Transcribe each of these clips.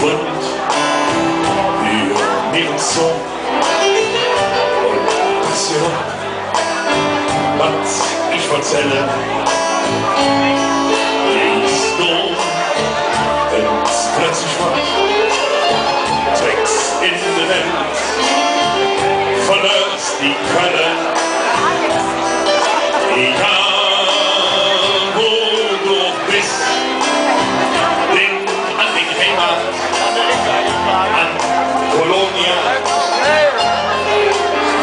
und wir nehmen so. Und was ich erzähle, ist dumm, wenn es plötzlich macht, Tricks in der Welt, verlöst die Kölle. Egal wo du bist, denk an die Heimat, an Kolonia,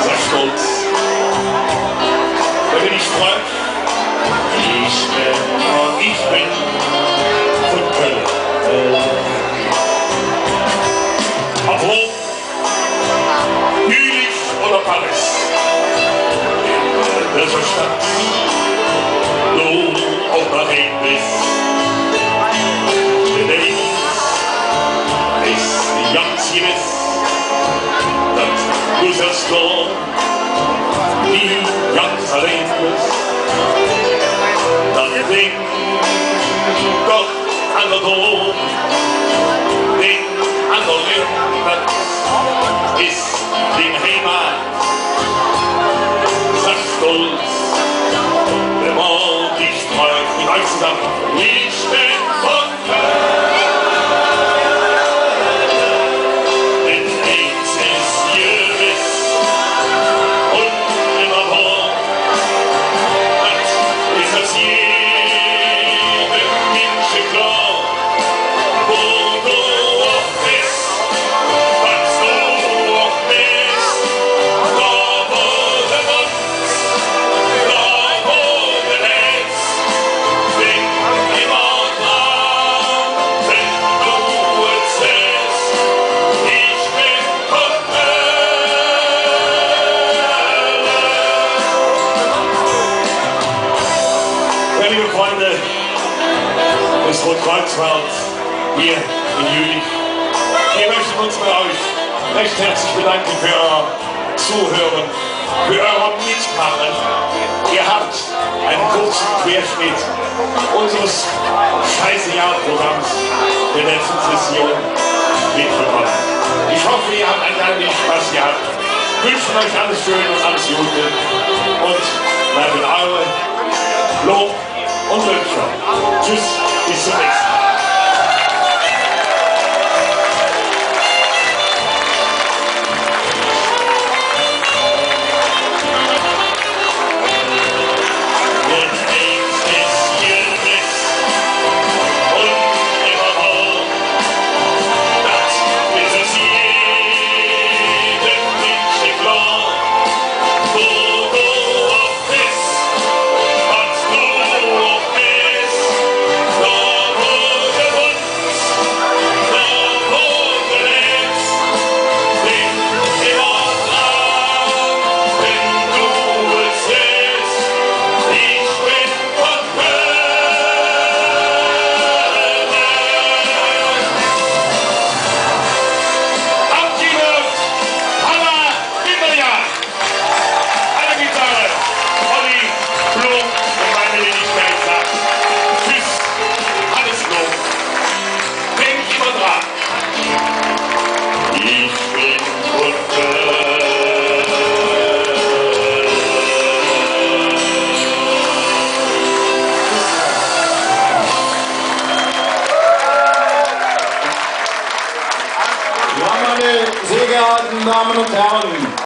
sei stolz. Wenn du dich freust, ich bin von Kölle. Ob Blom, Jülich oder Paris, in welcher Stadt du auch nach ihm bist. Der ist ganz gewiss, dass du selbst nie ganz allein bist. Dann denk doch an der Tod, denk an der Leben, ist die Heimat. Sei stolz, wenn man dich freut, mit euch zusammen. Ich bin von Kölle, denn eins ist gewiss und immer wahr, das ist das jedem Menschen klar, wo du auch bist, was du auch bist, da wo du wohnst, da wo du lebst, denk immer dran, wenn du erzählst, ich bin von Kölle. Liebe Freunde des Rotkreuzfahrts hier in Jülich, wir möchten uns bei euch recht herzlich bedanken für euer Zuhören, für euer Mitmachen. Ihr habt einen kurzen Querschnitt unseres Scheiße-Jahr-Programms der letzten Session mitbekommen. Ich hoffe, ihr habt ein klein wenig Spaß gehabt. Wünschen euch alles Schöne und alles Gute und bleiben eure Blom und Blömcher. Tschüss, bis zum nächsten Mal. Sehr geehrten Damen und Herren,